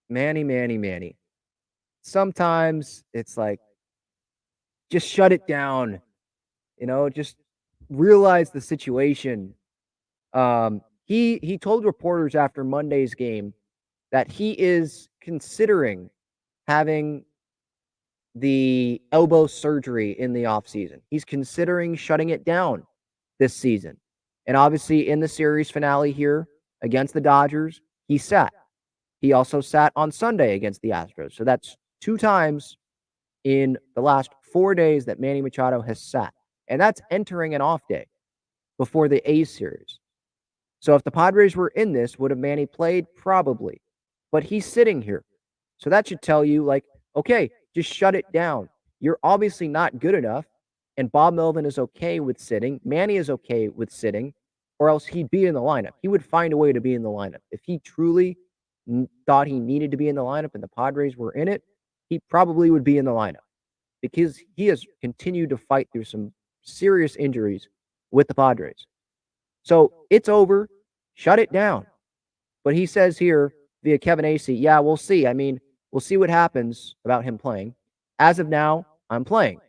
Manny. Sometimes it's like, just shut it down, just realize the situation. He told reporters after Monday's game that he is considering having the elbow surgery in the offseason. He's considering shutting it down this season. And obviously, in the series finale here against the Dodgers, he sat. He also sat on Sunday against the Astros. So that's 2 times in the last 4 days that Manny Machado has sat. And that's entering an off day before the A's series. So if the Padres were in this, would have Manny played? Probably. But he's sitting here. So that should tell you, like, okay, just shut it down. You're obviously not good enough. And Bob Melvin is okay with sitting. Manny is okay with sitting, or else he'd be in the lineup. He would find a way to be in the lineup. If he truly thought he needed to be in the lineup and the Padres were in it, he probably would be in the lineup because he has continued to fight through some serious injuries with the Padres. So it's over. Shut it down. But he says here via Kevin Acee, yeah, we'll see. I mean, we'll see what happens about him playing. As of now, I'm playing.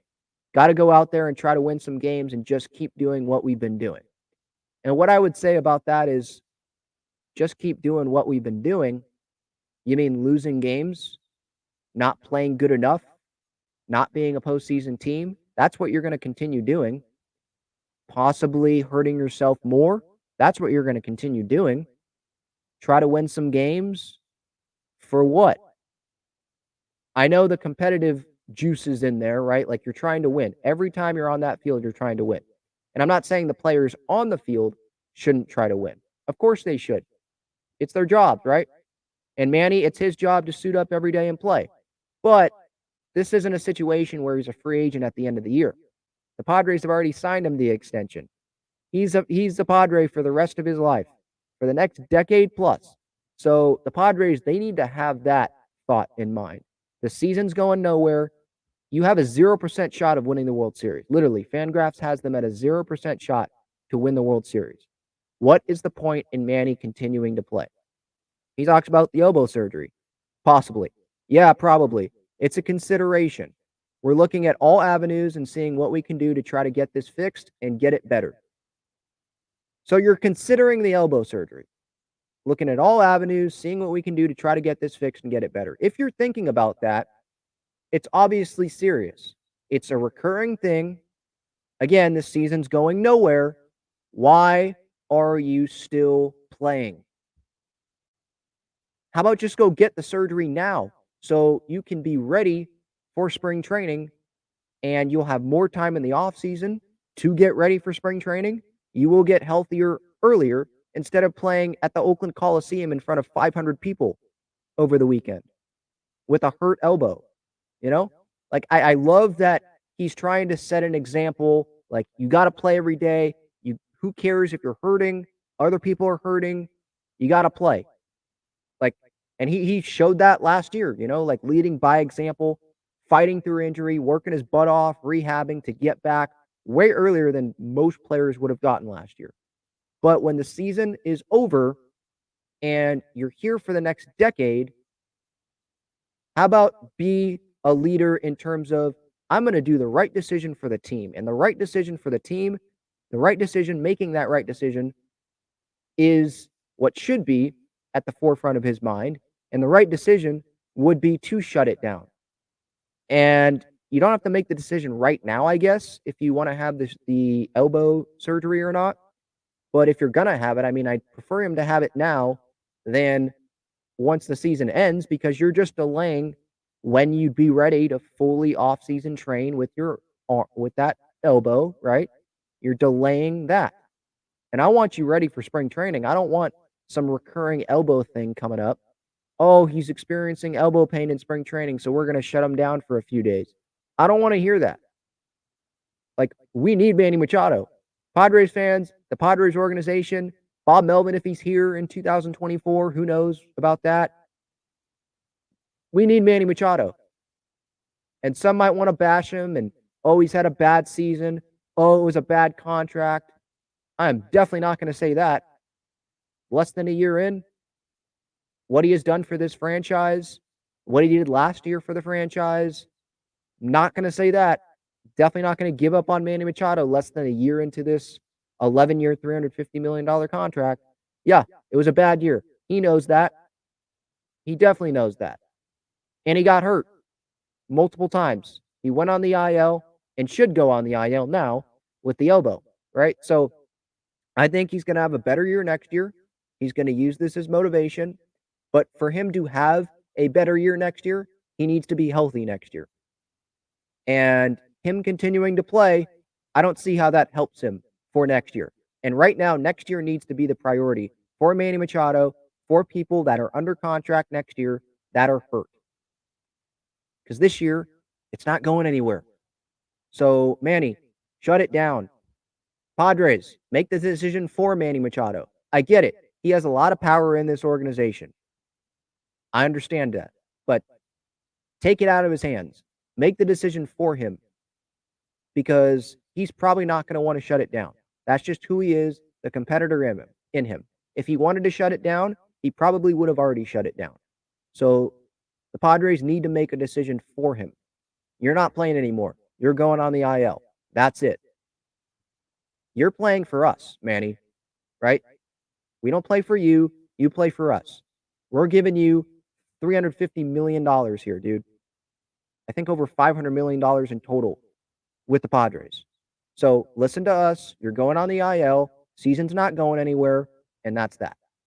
Got to go out there and try to win some games and just keep doing what we've been doing. And what I would say about that is just keep doing what we've been doing. You mean losing games, not playing good enough, not being a postseason team? That's what you're going to continue doing. Possibly hurting yourself more. That's what you're going to continue doing. Try to win some games. For what? I know the competitive juice is in there, right? Like you're trying to win. Every time you're on that field, you're trying to win. And I'm not saying the players on the field shouldn't try to win. Of course they should. It's their jobs, right? And Manny, it's his job to suit up every day and play. But this isn't a situation where he's a free agent at the end of the year. The Padres have already signed him the extension. He's the Padre for the rest of his life, for the next decade plus. So the Padres, they need to have that thought in mind. The season's going nowhere. You have a 0% shot of winning the World Series. Literally, Fangraphs has them at a 0% shot to win the World Series. What is the point in Manny continuing to play? He talks about the elbow surgery. Possibly. Yeah, probably. It's a consideration. We're looking at all avenues and seeing what we can do to try to get this fixed and get it better. So you're considering the elbow surgery, looking at all avenues, seeing what we can do to try to get this fixed and get it better. If you're thinking about that, it's obviously serious. It's a recurring thing. Again, this season's going nowhere. Why are you still playing? How about just go get the surgery now so you can be ready for spring training and you'll have more time in the off season to get ready for spring training. You will get healthier earlier instead of playing at the Oakland Coliseum in front of 500 people over the weekend with a hurt elbow. You know, like I love that he's trying to set an example. Like you got to play every day. Who cares if you're hurting? Other people are hurting. You got to play. Like, and he showed that last year. Like leading by example, fighting through injury, working his butt off, rehabbing to get back way earlier than most players would have gotten last year. But when the season is over and you're here for the next decade, how about be a leader in terms of I'm going to do the right decision for the team, and the right decision for the team, the right decision, making that right decision is what should be at the forefront of his mind. And the right decision would be to shut it down. And you don't have to make the decision right now, I guess, if you want to have the elbow surgery or not. But if you're going to have it, I mean, I'd prefer him to have it now than once the season ends, because you're just delaying when you'd be ready to fully off-season train with that elbow, right? You're delaying that. And I want you ready for spring training. I don't want some recurring elbow thing coming up. Oh, he's experiencing elbow pain in spring training, so we're going to shut him down for a few days. I don't want to hear that. Like, we need Manny Machado. Padres fans, the Padres organization, Bob Melvin, if he's here in 2024, who knows about that? We need Manny Machado. And some might want to bash him and, oh, he's had a bad season. Oh, it was a bad contract. I'm definitely not going to say that. Less than a year in, what he has done for this franchise, what he did last year for the franchise. Not gonna say that. Definitely not gonna give up on Manny Machado less than a year into this 11-year, $350 million contract. Yeah, it was a bad year. He knows that. He definitely knows that. And he got hurt multiple times. He went on the IL and should go on the IL now with the elbow, right? So I think he's gonna have a better year next year. He's gonna use this as motivation. But for him to have a better year next year, he needs to be healthy next year. And him continuing to play, I don't see how that helps him for next year. And right now, next year needs to be the priority for Manny Machado, for people that are under contract next year that are hurt. Because this year, it's not going anywhere. So, Manny, shut it down. Padres, make the decision for Manny Machado. I get it. He has a lot of power in this organization. I understand that. But take it out of his hands. Make the decision for him because he's probably not going to want to shut it down. That's just who he is, the competitor in him. If he wanted to shut it down, he probably would have already shut it down. So the Padres need to make a decision for him. You're not playing anymore. You're going on the IL. That's it. You're playing for us, Manny, right? We don't play for you. You play for us. We're giving you $350 million here, dude. I think over $500 million in total with the Padres. So listen to us. You're going on the IL. Season's not going anywhere, and that's that.